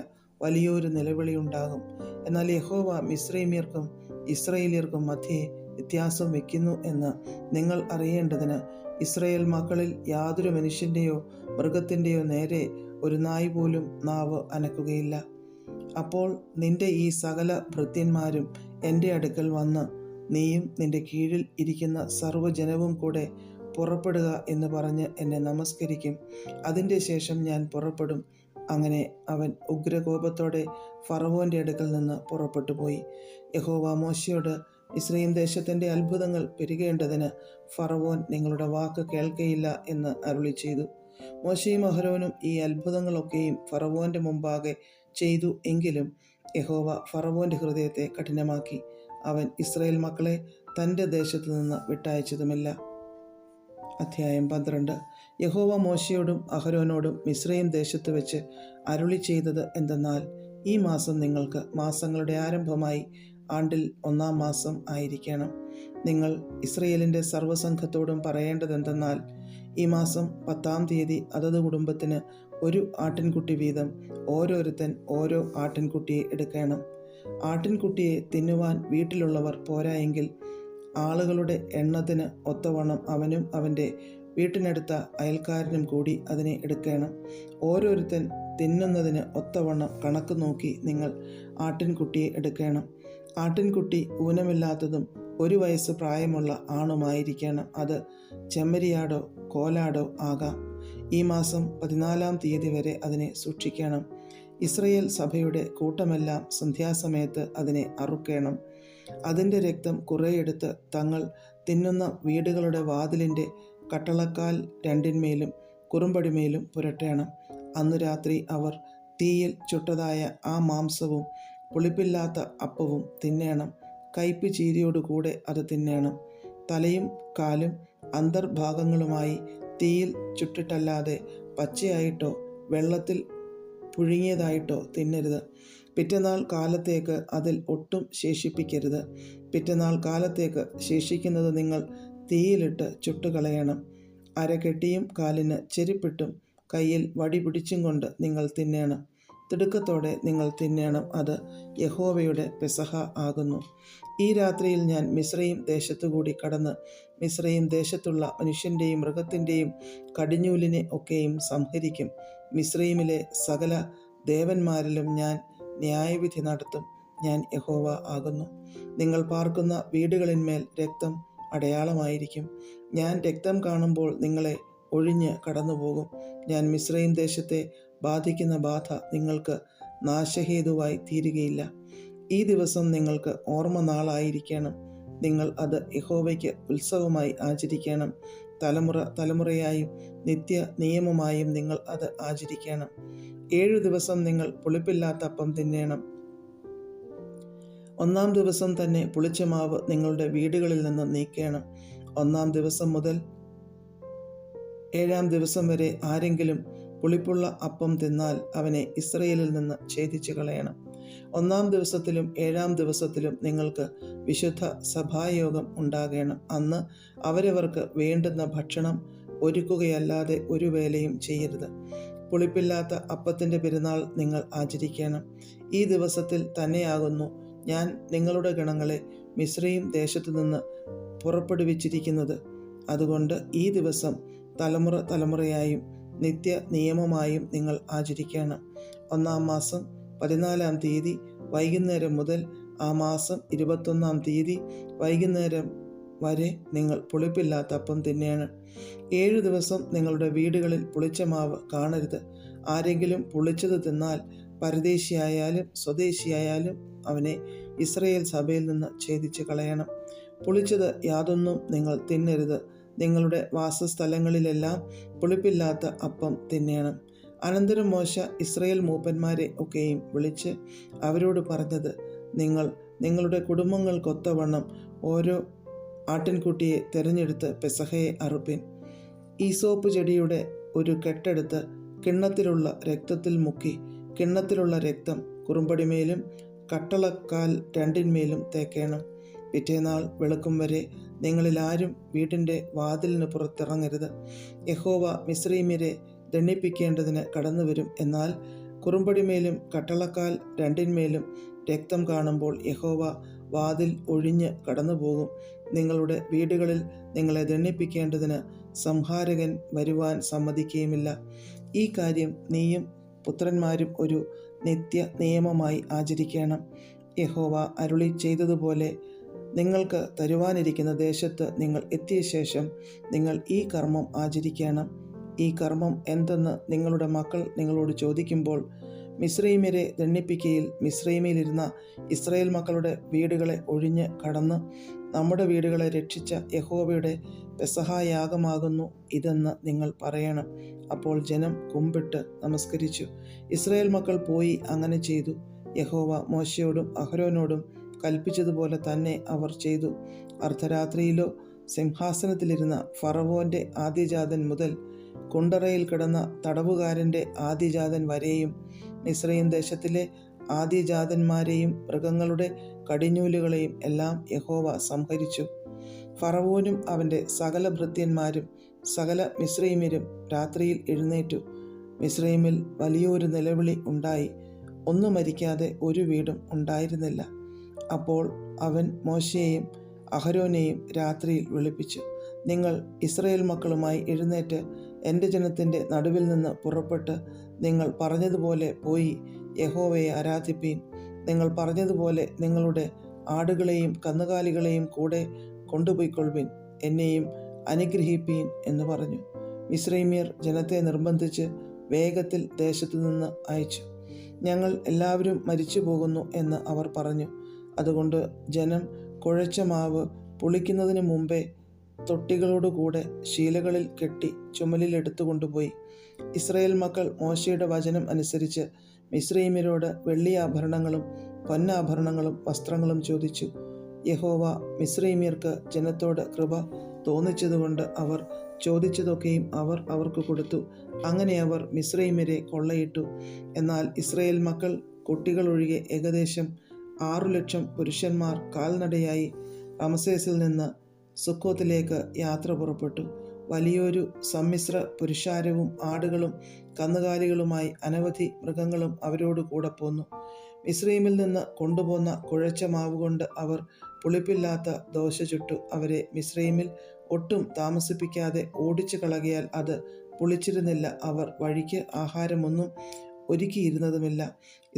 വലിയൊരു നിലവിളി ഉണ്ടാകും. എന്നാൽ യഹോവ മിസ്രൈമ്യർക്കും ഇസ്രായേല്യർക്കും മധ്യേ വ്യത്യാസം വയ്ക്കുന്നു എന്ന് നിങ്ങൾ അറിയേണ്ടതിന് ഇസ്രായേൽ മക്കളിൽ യാതൊരു മനുഷ്യൻ്റെയോ മൃഗത്തിൻ്റെയോ നേരെ ഒരു നായ് പോലും നാവ് അനക്കുകയില്ല. അപ്പോൾ നിന്റെ ഈ സകല ഭൃത്യന്മാരും എൻ്റെ അടുക്കൽ വന്ന് നീയും നിന്റെ കീഴിൽ ഇരിക്കുന്ന സർവ്വജനവും കൂടെ പുറപ്പെടുക എന്ന് പറഞ്ഞ് എന്നെ നമസ്കരിക്കും. അതിൻ്റെ ശേഷം ഞാൻ പുറപ്പെടും. അങ്ങനെ അവൻ ഉഗ്രകോപത്തോടെ ഫറവോൻ്റെ അടുക്കൽ നിന്ന് പുറപ്പെട്ടു പോയി. യഹോവ മോശയോട്, മിസ്രയീം ദേശത്തിൻ്റെ അത്ഭുതങ്ങൾ പെരുകേണ്ടതിന് ഫറവോൻ നിങ്ങളുടെ വാക്ക് കേൾക്കയില്ല എന്ന് അരുളി ചെയ്തു. മോശയും അഹരോനും ഈ അത്ഭുതങ്ങളൊക്കെയും ഫറവോൻ്റെ മുമ്പാകെ ചെയ്തു. എങ്കിലും യഹോവ ഫറവോൻ്റെ ഹൃദയത്തെ കഠിനമാക്കി. അവൻ ഇസ്രായേൽ മക്കളെ തൻ്റെ ദേശത്തു നിന്ന് വിട്ടയച്ചതുമില്ല. അധ്യായം 12. യഹോവ മോശയോടും അഹരോനോടും മിസ്രയീം ദേശത്ത് വെച്ച് അരുളി ചെയ്തത് എന്തെന്നാൽ, ഈ മാസം നിങ്ങൾക്ക് മാസങ്ങളുടെ ആരംഭമായി ആണ്ടിൽ 1-ാം മാസം ആയിരിക്കണം. നിങ്ങൾ ഇസ്രയേലിൻ്റെ സർവ്വസംഘത്തോടും പറയേണ്ടതെന്തെന്നാൽ, ഈ മാസം 10-ാം തീയതി അതത് കുടുംബത്തിന് ഒരു ആട്ടിൻകുട്ടി വീതം ഓരോരുത്തൻ ഓരോ ആട്ടിൻകുട്ടിയെ എടുക്കണം. ആട്ടിൻകുട്ടിയെ തിന്നുവാൻ വീട്ടിലുള്ളവർ പോരായെങ്കിൽ ആളുകളുടെ എണ്ണത്തിന് ഒത്തവണ്ണം അവനും അവൻ്റെ വീട്ടിനടുത്ത അയൽക്കാരനും കൂടി അതിനെ എടുക്കണം. ഓരോരുത്തൻ തിന്നുന്നതിന് ഒത്തവണ്ണം കണക്ക് നോക്കി നിങ്ങൾ ആട്ടിൻകുട്ടിയെ എടുക്കണം. ആട്ടിൻകുട്ടി ഊനമില്ലാത്തതും 1 വയസ്സ് പ്രായമുള്ള ആണുമായിരിക്കണം. അത് ചെമ്മരിയാടോ കോലാടോ ആകാം. ഈ മാസം 14-ാം തീയതി വരെ അതിനെ സൂക്ഷിക്കണം. ഇസ്രയേൽ സഭയുടെ കൂട്ടമെല്ലാം സന്ധ്യാസമയത്ത് അതിനെ അറുക്കണം. അതിൻ്റെ രക്തം കുറേയെടുത്ത് തങ്ങൾ തിന്നുന്ന വീടുകളുടെ വാതിലിൻ്റെ കട്ടളക്കാൽ 2-ന്മേലും കുറുമ്പടിമേലും പുരട്ടണം. അന്നു രാത്രി അവർ തീയിൽ ചുട്ടതായ ആ മാംസവും പുളിപ്പില്ലാത്ത അപ്പവും തിന്നേണം. കയ്പ് ചീരിയോടുകൂടെ അത് തിന്നേണം. തലയും കാലും അന്തർഭാഗങ്ങളുമായി തീയിൽ ചുട്ടിട്ടല്ലാതെ പച്ചയായിട്ടോ വെള്ളത്തിൽ പുഴുങ്ങിയതായിട്ടോ തിന്നരുത്. പിറ്റന്നാൾ കാലത്തേക്ക് അതിൽ ഒട്ടും ശേഷിപ്പിക്കരുത്. പിറ്റന്നാൾ കാലത്തേക്ക് ശേഷിക്കുന്നത് നിങ്ങൾ തീയിലിട്ട് ചുട്ടുകളയണം. അരകെട്ടിയും കാലിന് ചെരിപ്പിട്ടും കയ്യിൽ വടി പിടിച്ചും കൊണ്ട് നിങ്ങൾ തിന്നേണം. തിടുക്കത്തോടെ നിങ്ങൾ തിന്നേണം. അത് യഹോവയുടെ പെസഹ ആകുന്നു. ഈ രാത്രിയിൽ ഞാൻ മിസ്രയീം ദേശത്തുകൂടി കടന്ന് മിസ്രയീം ദേശത്തുള്ള മനുഷ്യൻ്റെയും മൃഗത്തിൻ്റെയും കടിഞ്ഞൂലിനെ ഒക്കെയും സംഹരിക്കും. മിസ്രയീമിലെ സകല ദേവന്മാരിലും ഞാൻ ന്യായവിധി നടത്തും. ഞാൻ യഹോവ ആകുന്നു. നിങ്ങൾ പാർക്കുന്ന വീടുകളിന്മേൽ രക്തം അടയാളമായിരിക്കും. ഞാൻ രക്തം കാണുമ്പോൾ നിങ്ങളെ ഒഴിഞ്ഞ് കടന്നുപോകും. ഞാൻ മിസ്രയീം ദേശത്തെ ബാധിക്കുന്ന ബാധ നിങ്ങൾക്ക് നാശഹേതുവായി തീരുകയില്ല. ഈ ദിവസം നിങ്ങൾക്ക് ഓർമ്മ നാളായിരിക്കണം. നിങ്ങൾ അത് യഹോവയ്ക്ക് ഉത്സവമായി ആചരിക്കണം. തലമുറ തലമുറയായും നിത്യ നിയമമായും നിങ്ങൾ അത് ആചരിക്കണം. 7 ദിവസം നിങ്ങൾ പുളിപ്പില്ലാത്ത അപ്പം തിന്നേണം. 1-ാം ദിവസം തന്നെ പുളിച്ച മാവ് നിങ്ങളുടെ വീടുകളിൽ നിന്ന് നീക്കണം. 1-ാം ദിവസം മുതൽ 7-ാം ദിവസം വരെ ആരെങ്കിലും പുളിപ്പുള്ള അപ്പം തിന്നാൽ അവനെ ഇസ്രയേലിൽ നിന്ന് ഛേദിച്ചു കളയണം. 1-ാം ദിവസത്തിലും 7-ാം ദിവസത്തിലും നിങ്ങൾക്ക് വിശുദ്ധ സഭായോഗം ഉണ്ടാകണം. അന്ന് അവരവർക്ക് വേണ്ടുന്ന ഭക്ഷണം ഒരുക്കുകയല്ലാതെ ഒരു വേലയും ചെയ്യരുത്. പുളിപ്പില്ലാത്ത അപ്പത്തിൻ്റെ പെരുന്നാൾ നിങ്ങൾ ആചരിക്കണം. ഈ ദിവസത്തിൽ തന്നെയാകുന്നു ഞാൻ നിങ്ങളുടെ ഗണങ്ങളെ മിസ്രയീം ദേശത്തു നിന്ന് പുറപ്പെടുവിച്ചിരിക്കുന്നത്. അതുകൊണ്ട് ഈ ദിവസം തലമുറ തലമുറയായും നിത്യ നിയമമായും നിങ്ങൾ ആചരിക്കണം. 1-ാം മാസം 14-ാം തീയതി വൈകുന്നേരം മുതൽ ആ മാസം 21-ാം തീയതി വൈകുന്നേരം വരെ നിങ്ങൾ പുളിപ്പില്ലാത്ത അപ്പം തിന്നേണം. 7 ദിവസം നിങ്ങളുടെ വീടുകളിൽ പുളിച്ച മാവ് കാണരുത്. ആരെങ്കിലും പുളിച്ചത് തിന്നാൽ പരദേശിയായാലും സ്വദേശിയായാലും അവനെ ഇസ്രയേൽ സഭയിൽ നിന്ന് ഛേദിച്ച് കളയണം. പുളിച്ചത് യാതൊന്നും നിങ്ങൾ തിന്നരുത്. നിങ്ങളുടെ വാസസ്ഥലങ്ങളിലെല്ലാം പുളിപ്പില്ലാത്ത അപ്പം തിന്നേണം. അനന്തരം മോശ ഇസ്രയേൽ മൂപ്പന്മാരെ ഒക്കെയും വിളിച്ച് അവരോട് പറഞ്ഞത്, നിങ്ങൾ നിങ്ങളുടെ കുടുംബങ്ങൾക്കൊത്തവണ്ണം ഓരോ ആട്ടിൻകുട്ടിയെ തിരഞ്ഞെടുത്ത് പെസഹയെ അറുപ്പിൻ. ഈസോപ്പ് ചെടിയുടെ ഒരു കെട്ടെടുത്ത് കിണ്ണത്തിലുള്ള രക്തത്തിൽ മുക്കി കിണ്ണത്തിലുള്ള രക്തം കുറുമ്പടിമേലും കട്ടളക്കാൽ രണ്ടിന്മേലും തേക്കേണം. പിറ്റേനാൾ വെളുക്കും വരെ നിങ്ങളിലാരും വീടിൻ്റെ വാതിലിന് പുറത്തിറങ്ങരുത്. യഹോവ മിസ്രയീമ്യരെ ദണ്ഡിപ്പിക്കേണ്ടതിന് കടന്നു വരും. എന്നാൽ കുറുമ്പടിമേലും കട്ടളക്കാൽ രണ്ടിന്മേലും രക്തം കാണുമ്പോൾ യഹോവ വാതിൽ ഒഴിഞ്ഞ് കടന്നുപോകും. നിങ്ങളുടെ വീടുകളിൽ നിങ്ങളെ ദണ്ഡിപ്പിക്കേണ്ടതിന് സംഹാരകൻ വരുവാൻ സമ്മതിക്കുകയുമില്ല. ഈ കാര്യം നീയും പുത്രന്മാരും ഒരു നിത്യ നിയമമായി ആചരിക്കണം. യഹോവ അരുളി ചെയ്തതുപോലെ നിങ്ങൾക്ക് തരുവാനിരിക്കുന്ന ദേശത്ത് നിങ്ങൾ എത്തിയ ശേഷം നിങ്ങൾ ഈ കർമ്മം ആചരിക്കണം. ഈ കർമ്മം എന്തെന്ന് നിങ്ങളുടെ മക്കൾ നിങ്ങളോട് ചോദിക്കുമ്പോൾ, മിസ്രയീമ്യരെ ദണ്ഡിപ്പിക്കയിൽ മിസ്രയീമിലിരുന്ന ഇസ്രായേൽ മക്കളുടെ വീടുകളെ ഒഴിഞ്ഞ് കടന്ന് നമ്മുടെ വീടുകളെ രക്ഷിച്ച യഹോവയുടെ പെസഹായാഗമാകുന്നു ഇതെന്ന് നിങ്ങൾ പറയണം. അപ്പോൾ ജനം കുമ്പിട്ട് നമസ്കരിച്ചു. ഇസ്രായേൽ മക്കൾ പോയി അങ്ങനെ ചെയ്തു. യഹോവ മോശയോടും അഹരോനോടും കൽപ്പിച്ചതുപോലെ തന്നെ അവർ ചെയ്തു. അർദ്ധരാത്രിയിലോ സിംഹാസനത്തിലിരുന്ന ഫറവോൻ്റെ ആദ്യജാതൻ മുതൽ കുണ്ടറയിൽ കിടന്ന തടവുകാരൻ്റെ ആദ്യജാതൻ വരെയും മിസ്രയീം ദേശത്തിലെ ആദ്യജാതന്മാരെയും മൃഗങ്ങളുടെ കടിഞ്ഞൂലുകളെയും എല്ലാം യഹോവ സംഹരിച്ചു. ഫറവോനും അവൻ്റെ സകല ഭൃത്യന്മാരും സകല മിസ്രയീമ്യരും രാത്രിയിൽ എഴുന്നേറ്റു. മിസ്രയീമിൽ വലിയൊരു നിലവിളി ഉണ്ടായി. ഒന്നു മരിക്കാതെ ഒരു വീടും ഉണ്ടായിരുന്നില്ല. അപ്പോൾ അവൻ മോശയെയും അഹരോനെയും രാത്രിയിൽ വിളിപ്പിച്ചു, നിങ്ങൾ ഇസ്രായേൽ മക്കളുമായി എഴുന്നേറ്റ് എൻ്റെ ജനത്തിൻ്റെ നടുവിൽ നിന്ന് പുറപ്പെട്ട് നിങ്ങൾ പറഞ്ഞതുപോലെ പോയി യഹോവയെ ആരാധിപ്പീൻ. നിങ്ങൾ പറഞ്ഞതുപോലെ നിങ്ങളുടെ ആടുകളെയും കന്നുകാലികളെയും കൂടെ കൊണ്ടുപോയിക്കൊള്ളുവിൻ, എന്നെയും അനുഗ്രഹിപ്പീൻ എന്ന് പറഞ്ഞു. മിസ്രയീമ്യർ ജനത്തെ നിർബന്ധിച്ച് വേഗത്തിൽ ദേശത്തു നിന്ന് അയച്ചു. ഞങ്ങൾ എല്ലാവരും മരിച്ചു പോകുന്നു എന്ന് അവർ പറഞ്ഞു. അതുകൊണ്ട് ജനം കുഴച്ച മാവ് പുളിക്കുന്നതിന് മുമ്പേ തൊട്ടികളോടുകൂടെ ശീലകളിൽ കെട്ടി ചുമലിൽ എടുത്തുകൊണ്ടുപോയി. ഇസ്രായേൽ മക്കൾ മോശയുടെ വചനം അനുസരിച്ച് മിസ്രയീമ്യരോട് വെള്ളിയാഭരണങ്ങളും പൊന്നാഭരണങ്ങളും വസ്ത്രങ്ങളും ചോദിച്ചു. യഹോവ മിസ്രയീമ്യർക്ക് ജനത്തോട് കൃപ തോന്നിച്ചതുകൊണ്ട് അവർ ചോദിച്ചതൊക്കെയും അവർ അവർക്ക് കൊടുത്തു. അങ്ങനെ അവർ മിസ്രയീമ്യരെ കൊള്ളയിട്ടു. എന്നാൽ ഇസ്രായേൽ മക്കൾ കുട്ടികളൊഴികെ ഏകദേശം 6,00,000 പുരുഷന്മാർ കാൽനടയായി റമസേസിൽ നിന്ന് സുക്കോത്തിലേക്ക് യാത്ര പുറപ്പെട്ടു. വലിയൊരു സമ്മിശ്ര പുരുഷാരവും ആടുകളും കന്നുകാലികളുമായി അനവധി മൃഗങ്ങളും അവരോട് കൂടെ പോന്നു. മിസ്രയീമിൽ നിന്ന് കൊണ്ടുപോന്ന കുഴച്ച മാവ് കൊണ്ട് അവർ പുളിപ്പില്ലാത്ത ദോശ ചുട്ടു. അവരെ മിസ്രയീമിൽ ഒട്ടും താമസിപ്പിക്കാതെ ഓടിച്ചു കളകിയാൽ അത് പുളിച്ചിരുന്നില്ല. അവർ വഴിക്ക് ആഹാരമൊന്നും ഒരുക്കിയിരുന്നതുമില്ല.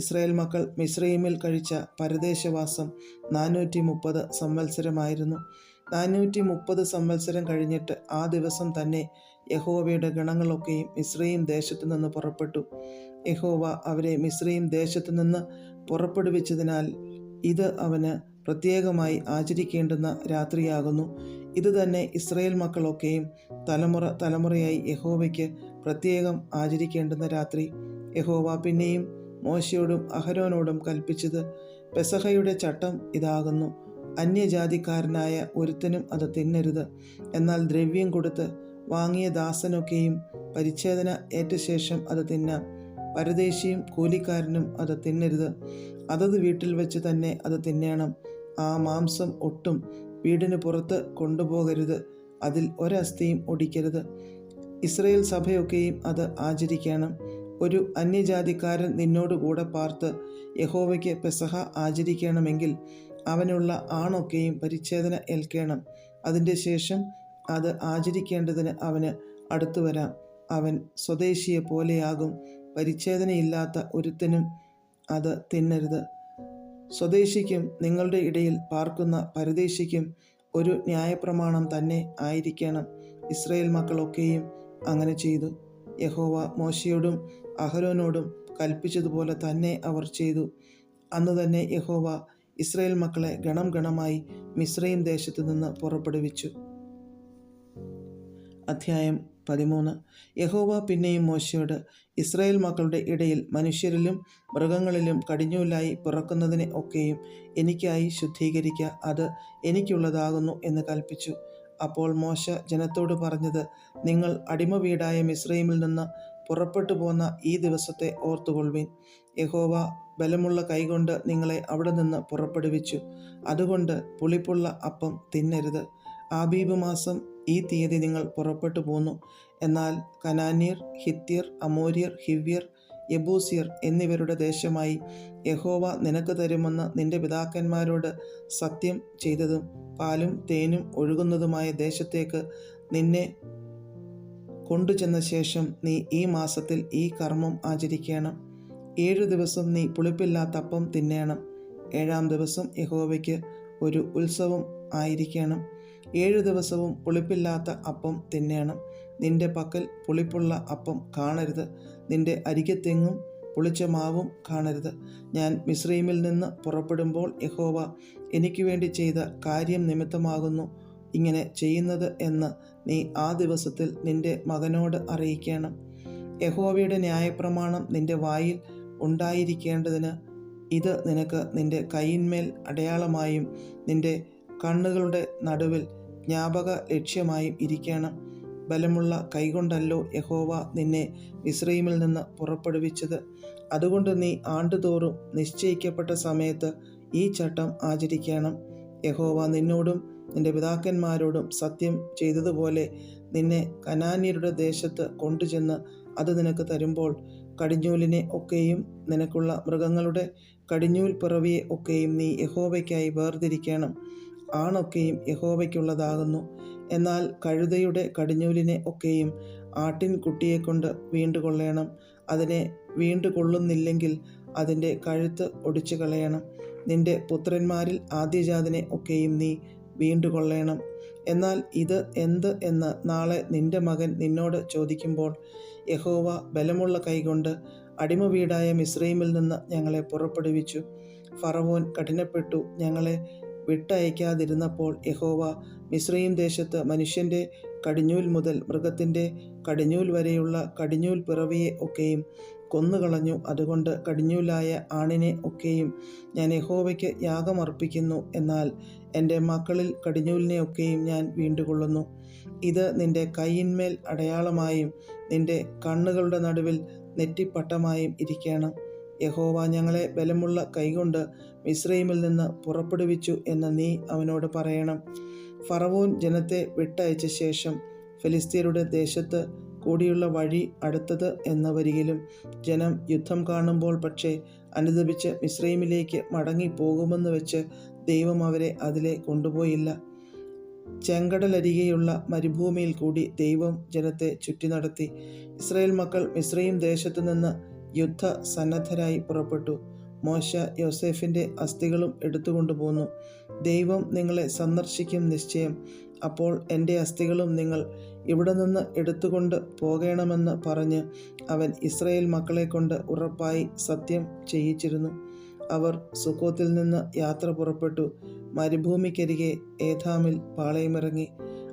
ഇസ്രായേൽ മക്കൾ മിസ്രയീമിൽ കഴിച്ച പരദേശവാസം 430 സംവത്സരമായിരുന്നു. 430 സംവത്സരം കഴിഞ്ഞിട്ട് ആ ദിവസം തന്നെ യഹോവയുടെ ഗണങ്ങളൊക്കെയും മിസ്രയീം ദേശത്തു നിന്ന് പുറപ്പെട്ടു. യഹോവ അവരെ മിസ്രയീം ദേശത്തു നിന്ന് പുറപ്പെടുവിച്ചതിനാൽ ഇത് അവന് പ്രത്യേകമായി ആചരിക്കേണ്ടുന്ന രാത്രിയാകുന്നു. ഇത് തന്നെ ഇസ്രായേൽ മക്കളൊക്കെയും തലമുറ തലമുറയായി യഹോവയ്ക്ക് പ്രത്യേകം ആചരിക്കേണ്ടുന്ന രാത്രി. യഹോവ പിന്നെയും മോശയോടും അഹരോനോടും കൽപ്പിച്ചത്, പെസഹയുടെ ചട്ടം ഇതാകുന്നു. അന്യജാതിക്കാരനായ ഒരുത്തനും അത് തിന്നരുത്. എന്നാൽ ദ്രവ്യം കൊടുത്ത് വാങ്ങിയ ദാസനൊക്കെയും പരിച്ഛേദന ഏറ്റ ശേഷം അത് തിന്നാം. പരദേശിയും കൂലിക്കാരനും അത് തിന്നരുത്. അതത് വീട്ടിൽ വെച്ച് തന്നെ അത് തിന്നേണം. ആ മാംസം ഒട്ടും വീടിന് പുറത്ത് കൊണ്ടുപോകരുത്. അതിൽ ഒരസ്ഥിയും ഒടിക്കരുത്. ഇസ്രായേൽ സഭയൊക്കെയും അത് ആചരിക്കണം. ഒരു അന്യജാതിക്കാരൻ നിന്നോട് കൂടെ പാർത്ത് യഹോവയ്ക്ക് പെസഹ ആചരിക്കണമെങ്കിൽ അവനുള്ള ആണൊക്കെയും പരിച്ഛേദന ഏൽക്കണം. അതിൻ്റെ ശേഷം അത് ആചരിക്കേണ്ടതിന് അവന് അടുത്തു വരാം. അവൻ സ്വദേശിയെ പോലെയാകും. പരിച്ഛേദനയില്ലാത്ത ഒരുത്തനും അത് തിന്നരുത്. സ്വദേശിക്കും നിങ്ങളുടെ ഇടയിൽ പാർക്കുന്ന പരദേശിക്കും ഒരു ന്യായപ്രമാണം തന്നെ ആയിരിക്കണം. ഇസ്രായേൽ മക്കളൊക്കെയും അങ്ങനെ ചെയ്തു. യഹോവ മോശയോടും അഹരോനോടും കൽപ്പിച്ചതുപോലെ തന്നെ അവർ ചെയ്തു. അന്ന് തന്നെ യഹോവ ഇസ്രായേൽ മക്കളെ ഗണം ഗണമായി മിസ്രയീം ദേശത്തു നിന്ന് പുറപ്പെടുവിച്ചു. അധ്യായം 13. യഹോവ പിന്നെയും മോശയോട്, ഇസ്രായേൽ മക്കളുടെ ഇടയിൽ മനുഷ്യരിലും മൃഗങ്ങളിലും കടിഞ്ഞൂലായി പിറക്കുന്നതിനെ ഒക്കെയും എനിക്കായി ശുദ്ധീകരിക്ക, അത് എനിക്കുള്ളതാകുന്നു എന്ന് കൽപ്പിച്ചു. അപ്പോൾ മോശ ജനത്തോട് പറഞ്ഞത്, നിങ്ങൾ അടിമ വീടായ മിസ്രയീമിൽ നിന്ന് പുറപ്പെട്ടു പോന്ന ഈ ദിവസത്തെ ഓർത്തുകൊള്ളുവിൻ. യഹോവ ബലമുള്ള കൈകൊണ്ട് നിങ്ങളെ അവിടെ നിന്ന് പുറപ്പെടുവിച്ചു. അതുകൊണ്ട് പുളിപ്പുള്ള അപ്പം തിന്നരുത്. ആബീബ് മാസം ഈ തീയതി നിങ്ങൾ പുറപ്പെട്ടു പോന്നു. എന്നാൽ കനാന്യർ, ഹിത്യർ, അമോര്യർ, ഹിവ്യർ, യെബൂസ്യർ എന്നിവരുടെ ദേശമായി യഹോവ നിനക്ക് തരുമെന്ന് നിന്റെ പിതാക്കന്മാരോട് സത്യം ചെയ്തതും പാലും തേനും ഒഴുകുന്നതുമായ ദേശത്തേക്ക് നിന്നെ കൊണ്ടുചെന്ന ശേഷം നീ ഈ മാസത്തിൽ ഈ കർമ്മം ആചരിക്കണം. 7 ദിവസം നീ പുളിപ്പില്ലാത്ത അപ്പം തിന്നേണം. 7-ാം ദിവസം യഹോവയ്ക്ക് ഒരു ഉത്സവം ആയിരിക്കണം. 7 ദിവസവും പുളിപ്പില്ലാത്ത അപ്പം തിന്നേണം. നിന്റെ പക്കൽ പുളിപ്പുള്ള അപ്പം കാണരുത്. നിന്റെ അരികത്തെങ്ങും പുളിച്ച മാവും കാണരുത്. ഞാൻ മിസ്രയീമിൽ നിന്ന് പുറപ്പെടുമ്പോൾ യഹോവ എനിക്ക് വേണ്ടി ചെയ്ത കാര്യം നിമിത്തമാകുന്നു ഇങ്ങനെ ചെയ്യുന്നത് എന്ന് നീ ആ ദിവസത്തിൽ നിന്റെ മകനോട് അറിയിക്കണം. യഹോവയുടെ ന്യായപ്രമാണം നിന്റെ വായിൽ ഉണ്ടായിരിക്കേണ്ടതിന് ഇത് നിനക്ക് നിന്റെ കൈയിന്മേൽ അടയാളമായും നിന്റെ കണ്ണുകളുടെ നടുവിൽ ജ്ഞാപക ലക്ഷ്യമായും ഇരിക്കണം. ബലമുള്ള കൈകൊണ്ടല്ലോ യഹോവ നിന്നെ മിസ്രയീമിൽ നിന്ന് പുറപ്പെടുവിച്ചത്. അതുകൊണ്ട് നീ ആണ്ടുതോറും നിശ്ചയിക്കപ്പെട്ട സമയത്ത് ഈ ചട്ടം ആചരിക്കണം. യഹോവ നിന്നോടും നിന്റെ പിതാക്കന്മാരോടും സത്യം ചെയ്തതുപോലെ നിന്നെ കനാന്യരുടെ ദേശത്ത് കൊണ്ടുചെന്ന് അത് നിനക്ക് തരുമ്പോൾ കടിഞ്ഞൂലിനെ ഒക്കെയും നിനക്കുള്ള മൃഗങ്ങളുടെ കടിഞ്ഞൂൽ പിറവിയെ ഒക്കെയും നീ യഹോവയ്ക്കായി വേർതിരിക്കണം. ആണൊക്കെയും യഹോവയ്ക്കുള്ളതാകുന്നു. എന്നാൽ കഴുതയുടെ കടിഞ്ഞൂലിനെ ഒക്കെയും ആട്ടിൻ കുട്ടിയെക്കൊണ്ട് വീണ്ടുകൊള്ളേണം. അതിനെ വീണ്ടുകൊള്ളുന്നില്ലെങ്കിൽ അതിൻ്റെ കഴുത്ത് ഒടിച്ചു കളയണം. നിന്റെ പുത്രന്മാരിൽ ആദ്യജാതനെ ഒക്കെയും നീ വീണ്ടുകൊള്ളേണം. എന്നാൽ ഇത് എന്ത് എന്ന് നാളെ നിന്റെ മകൻ നിന്നോട് ചോദിക്കുമ്പോൾ യഹോവ ബലമുള്ള കൈകൊണ്ട് അടിമ വീടായ മിസ്രയീമിൽ നിന്ന് ഞങ്ങളെ പുറപ്പെടുവിച്ചു. ഫറവോൻ കഠിനപ്പെട്ടു ഞങ്ങളെ വിട്ടയക്കാതിരുന്നപ്പോൾ യഹോവ മിസ്രയീം ദേശത്ത് മനുഷ്യൻ്റെ കടിഞ്ഞൂൽ മുതൽ മൃഗത്തിൻ്റെ കടിഞ്ഞൂൽ വരെയുള്ള കടിഞ്ഞൂൽ പിറവിയെ ഒക്കെയും കൊന്നുകളഞ്ഞു. അതുകൊണ്ട് കടിഞ്ഞൂലായ ആണിനെ ഒക്കെയും ഞാൻ യഹോവയ്ക്ക് യാഗമർപ്പിക്കുന്നു. എന്നാൽ എൻ്റെ മക്കളിൽ കടിഞ്ഞൂലിനെ ഒക്കെയും ഞാൻ വീണ്ടുകൊള്ളുന്നു. ഇത് നിന്റെ കൈയിന്മേൽ അടയാളമായും നിന്റെ കണ്ണുകളുടെ നടുവിൽ നെറ്റിപ്പട്ടമായും ഇരിക്കണം. യഹോവ ഞങ്ങളെ ബലമുള്ള കൈകൊണ്ട് മിസ്രയീമിൽ നിന്ന് പുറപ്പെടുവിച്ചു എന്ന് നീ അവനോട് പറയണം. ഫറവോൻ ജനത്തെ വിട്ടയച്ച ശേഷം ഫെലിസ്ത്യരുടെ ദേശത്ത് കൂടിയുള്ള വഴി അടുത്തത് എന്ന് വരികിലും ജനം യുദ്ധം കാണുമ്പോൾ പക്ഷേ അനുദപിച്ച് മിസ്രയീമിലേക്ക് മടങ്ങി പോകുമെന്ന് വെച്ച് ദൈവം അവരെ അതിലെ കൊണ്ടുപോയില്ല. ചെങ്കടലരികെയുള്ള മരുഭൂമിയിൽ കൂടി ദൈവം ജനത്തെ ചുറ്റി നടത്തി. ഇസ്രായേൽ മക്കൾ മിസ്രയീം ദേശത്തു നിന്ന് യുദ്ധ സന്നദ്ധരായി പുറപ്പെട്ടു. മോശ യോസേഫിൻ്റെ അസ്ഥികളും എടുത്തുകൊണ്ടുപോന്നു. ദൈവം നിങ്ങളെ സന്ദർശിക്കും നിശ്ചയം. അപ്പോൾ എൻ്റെ അസ്ഥികളും നിങ്ങൾ ഇവിടെ നിന്ന് എടുത്തുകൊണ്ട് പോകണമെന്ന് പറഞ്ഞ് അവൻ ഇസ്രായേൽ മക്കളെ കൊണ്ട് ഉറപ്പായി സത്യം ചെയ്യിച്ചിരുന്നു. അവർ സുക്കോത്തിൽ നിന്ന് യാത്ര പുറപ്പെട്ടു. മരുഭൂമിക്കരികെ ഏഥാമിൽ പാളയമിറങ്ങി.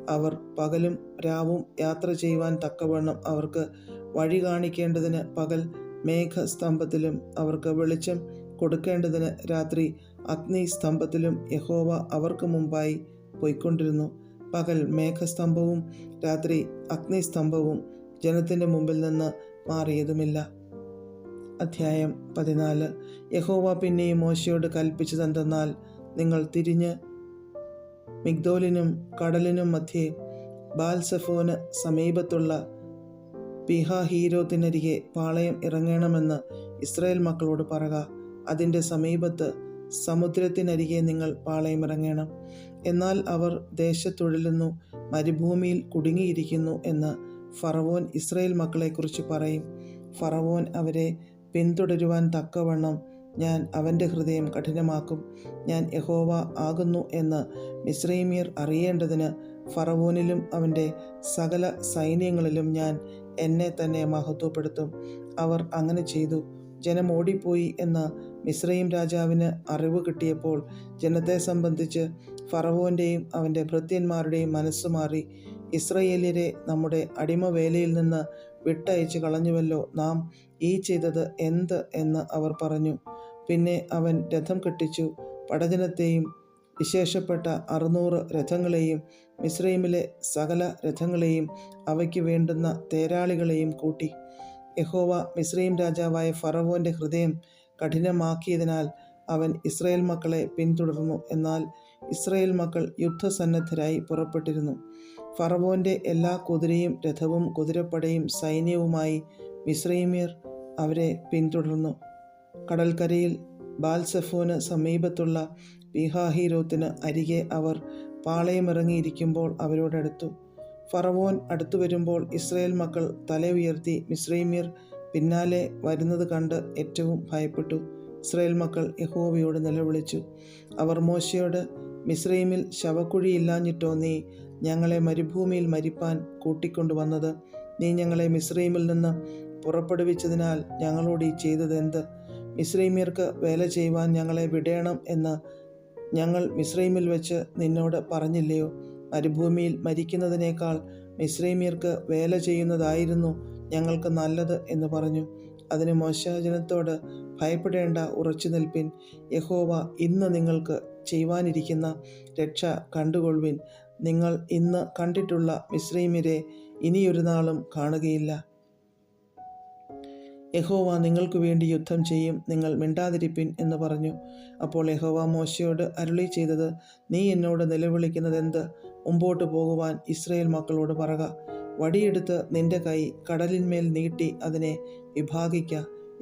അവർ പകലും രാവും യാത്ര ചെയ്യുവാൻ തക്കവണ്ണം അവർക്ക് വഴി കാണിക്കേണ്ടതിന് പകൽ മേഘസ്തംഭത്തിലും അവർക്ക് വെളിച്ചം കൊടുക്കേണ്ടതിന് രാത്രി അഗ്നിസ്തംഭത്തിലും യഹോവ അവർക്ക് മുമ്പായി പോയിക്കൊണ്ടിരുന്നു. പകൽ മേഘസ്തംഭവും രാത്രി അഗ്നിസ്തംഭവും ജനത്തിൻ്റെ മുമ്പിൽ നിന്ന് മാറിയതുമില്ല. അധ്യായം 14. യഹോവ പിന്നെയും മോശയോട് കൽപ്പിച്ചതെന്തെന്നാൽ, നിങ്ങൾ തിരിഞ്ഞ് മിഗ്ദോലിനും കടലിനും മധ്യേ ബാൽസെഫോന് സമീപത്തുള്ള പീഹഹീരോത്തിനരികെ പാളയം ഇറങ്ങണമെന്ന് ഇസ്രായേൽ മക്കളോട് പറക. അതിൻ്റെ സമീപത്ത് സമുദ്രത്തിനരികെ നിങ്ങൾ പാളയം ഇറങ്ങണം. എന്നാൽ അവർ ദേശത്തുഴലുന്നു, മരുഭൂമിയിൽ കുടുങ്ങിയിരിക്കുന്നു എന്ന് ഫറവോൻ ഇസ്രായേൽ മക്കളെക്കുറിച്ച് പറയും. ഫറവോൻ അവരെ പിന്തുടരുവാൻ തക്കവണ്ണം ഞാൻ അവൻ്റെ ഹൃദയം കഠിനമാക്കും. ഞാൻ യഹോവ ആകുന്നു എന്ന് മിസ്രയീമ്യർ അറിയേണ്ടതിന് ഫറവോനിലും അവൻ്റെ സകല സൈന്യങ്ങളിലും ഞാൻ എന്നെ തന്നെ മഹത്വപ്പെടുത്തും. അവർ അങ്ങനെ ചെയ്തു. ജനം ഓടിപ്പോയി എന്ന് മിസ്രയീം രാജാവിന് അറിവ് കിട്ടിയപ്പോൾ ജനത്തെ സംബന്ധിച്ച് ഫറവോൻ്റെയും അവൻ്റെ ഭൃത്യന്മാരുടെയും മനസ്സുമാറി. ഇസ്രായേല്യരെ നമ്മുടെ അടിമവേലയിൽ നിന്ന് വിട്ടയച്ചു കളഞ്ഞുവല്ലോ, നാം ഈ ചെയ്തത് എന്ത് എന്ന് അവർ പറഞ്ഞു. പിന്നെ അവൻ രഥം കെട്ടിച്ചു, പടജനത്തെയും വിശേഷപ്പെട്ട 600 രഥങ്ങളെയും മിസ്രയീമിലെ സകല രഥങ്ങളെയും അവയ്ക്ക് വേണ്ടുന്ന തേരാളികളെയും കൂട്ടി. യഹോവ മിസ്രയീം രാജാവായ ഫറവോൻ്റെ ഹൃദയം കഠിനമാക്കിയതിനാൽ അവൻ ഇസ്രായേൽ മക്കളെ പിന്തുടർന്നു. എന്നാൽ ഇസ്രായേൽ മക്കൾ യുദ്ധസന്നദ്ധരായി പുറപ്പെട്ടിരുന്നു. ഫറവോൻ്റെ എല്ലാ കുതിരയും രഥവും കുതിരപ്പടയും സൈന്യവുമായി മിസ്രയീമ്യർ അവരെ പിന്തുടർന്നു. കടൽക്കരയിൽ ബാൽസെഫോന് സമീപത്തുള്ള പീഹഹീരോത്തിന് അരികെ അവർ പാളയമിറങ്ങിയിരിക്കുമ്പോൾ അവരോടടുത്തു. ഫറവോൻ അടുത്തു വരുമ്പോൾ ഇസ്രായേൽ മക്കൾ തല ഉയർത്തി മിസ്രയീമ്യർ പിന്നാലെ വരുന്നത് കണ്ട് ഏറ്റവും ഭയപ്പെട്ടു. ഇസ്രായേൽ മക്കൾ യഹോവയോട് നിലവിളിച്ചു. അവർ മോശയോട്, മിസ്രയീമിൽ ശവക്കുഴിയില്ലാഞ്ഞിട്ടോ നീ ഞങ്ങളെ മരുഭൂമിയിൽ മരിപ്പാൻ കൂട്ടിക്കൊണ്ടുവന്നത്? നീ ഞങ്ങളെ മിസ്രയീമിൽ നിന്ന് പുറപ്പെടുവിച്ചതിനാൽ ഞങ്ങളോട് ഈ ചെയ്തതെന്ത്? മിസ്രയീമ്യർക്ക് വേല ചെയ്യുവാൻ ഞങ്ങളെ വിടേണം എന്ന് ഞങ്ങൾ മിസ്രയീമിൽ വെച്ച് നിന്നോട് പറഞ്ഞില്ലയോ? മരുഭൂമിയിൽ മരിക്കുന്നതിനേക്കാൾ മിസ്രയീമ്യർക്ക് വേല ചെയ്യുന്നതായിരുന്നു ഞങ്ങൾക്ക് നല്ലത് എന്ന് പറഞ്ഞു. അതിന് മോശ ജനത്തോട്, ഭയപ്പെടേണ്ട, ഉറച്ചു നിൽപ്പിൻ. യഹോവ ഇന്ന് നിങ്ങൾക്ക് ചെയ്യുവാനിരിക്കുന്ന രക്ഷ കണ്ടുകൊള്ളുവിൻ. നിങ്ങൾ ഇന്ന് കണ്ടിട്ടുള്ള മിസ്രയീമ്യരെ ഇനിയൊരു നാളും കാണുകയില്ല. യഹോവ നിങ്ങൾക്ക് വേണ്ടി യുദ്ധം ചെയ്യും, നിങ്ങൾ മിണ്ടാതിരിപ്പിൻ എന്ന് പറഞ്ഞു. അപ്പോൾ യഹോവ മോശയോട് അരുളി ചെയ്തത്, നീ എന്നോട് നിലവിളിക്കുന്നതെന്ത്? മുമ്പോട്ട് പോകുവാൻ ഇസ്രായേൽ മക്കളോട് പറക. വടിയെടുത്ത് നിന്റെ കൈ കടലിന്മേൽ നീട്ടി അതിനെ വിഭാഗിക്ക.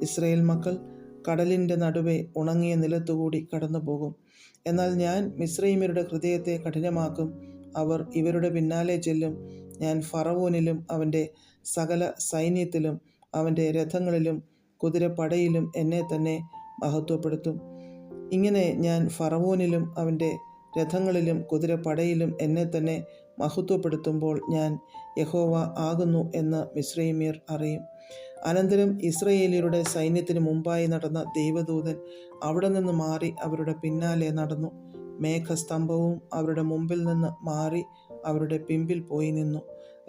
ഇസ്രായേൽ മക്കൾ കടലിൻ്റെ നടുവെ ഉണങ്ങിയ നിലത്തുകൂടി കടന്നു പോകും. എന്നാൽ ഞാൻ മിസ്രയീമ്യരുടെ ഹൃദയത്തെ കഠിനമാക്കും. അവർ ഇവരുടെ പിന്നാലെ ചെല്ലും. ഞാൻ ഫറവോനിലും അവൻ്റെ സകല സൈന്യത്തിലും അവൻ്റെ രഥങ്ങളിലും കുതിരപ്പടയിലും എന്നെ തന്നെ മഹത്വപ്പെടുത്തും. ഇങ്ങനെ ഞാൻ ഫറവോനിലും അവൻ്റെ രഥങ്ങളിലും കുതിരപ്പടയിലും എന്നെ തന്നെ മഹത്വപ്പെടുത്തുമ്പോൾ ഞാൻ യഹോവ ആകുന്നു എന്ന് മിസ്രയീമ്യർ അറിയും. അനന്തരം ഇസ്രായേല്യരുടെ സൈന്യത്തിന് മുമ്പായി നടന്ന ദൈവദൂതൻ അവിടെ നിന്ന് മാറി അവരുടെ പിന്നാലെ നടന്നു. മേഘസ്തംഭവും അവരുടെ മുമ്പിൽ നിന്ന് മാറി അവരുടെ പിമ്പിൽ പോയി നിന്നു.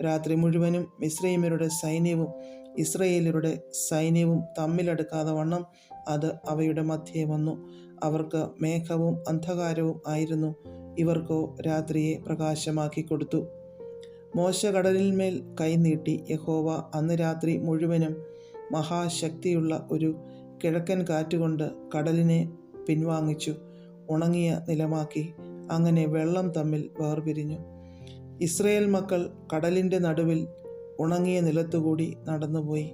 രാത്രി മുഴുവനും മിസ്രയീമ്യരുടെ സൈന്യവും ഇസ്രായേല്യരുടെ സൈന്യവും തമ്മിലടുക്കാതെ വണ്ണം അത് അവയുടെ മധ്യേ വന്നു. അവർക്ക് മേഘവും അന്ധകാരവും ആയിരുന്നു, ഇവർക്കോ രാത്രിയെ പ്രകാശമാക്കി കൊടുത്തു. മോശ കടലിന്മേൽ കൈനീട്ടി. യഹോവ അന്ന് രാത്രി മുഴുവനും മഹാശക്തിയുള്ള ഒരു കിഴക്കൻ കാറ്റുകൊണ്ട് കടലിനെ പിൻവാങ്ങിച്ചു, ഉണങ്ങിയ നിലമാക്കി. അങ്ങനെ വെള്ളം തമ്മിൽ വേർപിരിഞ്ഞു. ഇസ്രായേൽ മക്കൾ കടലിൻ്റെ നടുവിൽ ഉണങ്ങിയ നിലത്തുകൂടി നടന്നുപോയി.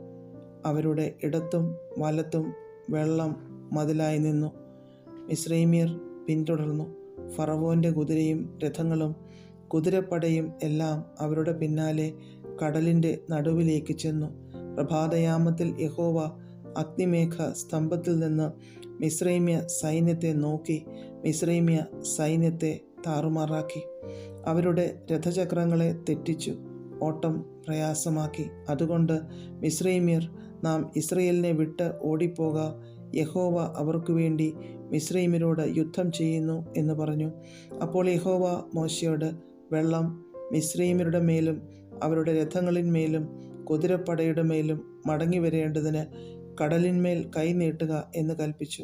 അവരുടെ ഇടത്തും വലത്തും വെള്ളം മതിലായി നിന്നു. മിസ്രയീമ്യർ പിന്തുടർന്നു. ഫറവോൻ്റെ കുതിരയും രഥങ്ങളും കുതിരപ്പടയും എല്ലാം അവരുടെ പിന്നാലെ കടലിൻ്റെ നടുവിലേക്ക് ചെന്നു. പ്രഭാതയാമത്തിൽ യഹോവ അഗ്നിമേഘ സ്തംഭത്തിൽ നിന്ന് മിസ്രയീമ്യ സൈന്യത്തെ നോക്കി മിസ്രയീമ്യ സൈന്യത്തെ താറുമാറാക്കി. അവരുടെ രഥചക്രങ്ങളെ തെറ്റിച്ചു, ഓട്ടം പ്രയാസമാക്കി. അതുകൊണ്ട് മിസ്രയീമ്യർ, നാം ഇസ്രായേലിനെ വിട്ട് ഓടിപ്പോക, യഹോവ അവർക്കു വേണ്ടി മിസ്രയീമ്യരോട് യുദ്ധം ചെയ്യുന്നു എന്ന് പറഞ്ഞു. അപ്പോൾ യഹോവ മോശയോട്, വെള്ളം മിസ്രയീമ്യരുടെ മേലും അവരുടെ രഥങ്ങളിന്മേലും കുതിരപ്പടയുടെ മേലും മടങ്ങി വരേണ്ടതിന് കടലിന്മേൽ കൈ നീട്ടുക എന്ന് കൽപ്പിച്ചു.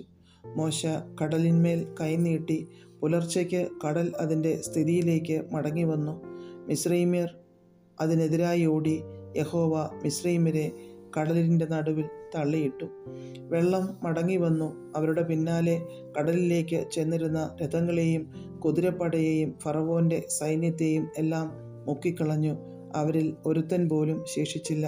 മോശ കടലിന്മേൽ കൈനീട്ടി. പുലർച്ചയ്ക്ക് കടൽ അതിൻ്റെ സ്ഥിതിയിലേക്ക് മടങ്ങി വന്നു. മിസ്രയീമ്യർ അതിനെതിരായി ഓടി. യഹോവ മിസ്രയീമ്യരെ കടലിൻ്റെ നടുവിൽ തള്ളിയിട്ടു. വെള്ളം മടങ്ങി വന്നു. അവരുടെ പിന്നാലെ കടലിലേക്ക് ചെന്നിരുന്ന രഥങ്ങളെയും കുതിരപ്പടയെയും ഫറവോൻ്റെ സൈന്യത്തെയും എല്ലാം മുക്കിക്കളഞ്ഞു. അവരിൽ ഒരുത്തൻ പോലും ശേഷിച്ചില്ല.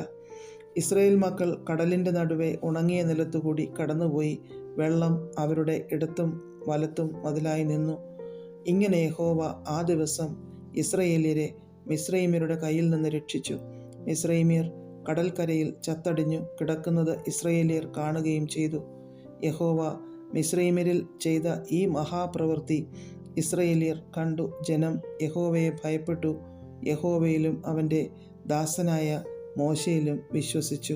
ഇസ്രായേൽ മക്കൾ കടലിൻ്റെ നടുവെ ഉണങ്ങിയ നിലത്തുകൂടി കടന്നുപോയി. വെള്ളം അവരുടെ ഇടത്തും വലത്തും മതിലായി നിന്നു. ഇങ്ങനെ യഹോവ ആ ദിവസം ഇസ്രായേല്യരെ മിസ്രയീമ്യരുടെ കയ്യിൽ നിന്ന് രക്ഷിച്ചു. മിസ്രയീമ്യർ കടൽക്കരയിൽ ചത്തടിഞ്ഞു കിടക്കുന്നത് ഇസ്രായേല്യർ കാണുകയും ചെയ്തു. യഹോവ മിസ്രയീമ്യരിൽ ചെയ്ത ഈ മഹാപ്രവൃത്തി ഇസ്രായേല്യർ കണ്ടു. ജനം യഹോവയെ ഭയപ്പെട്ടു. യഹോവയിലും അവൻ്റെ ദാസനായ മോശയിലും വിശ്വസിച്ചു.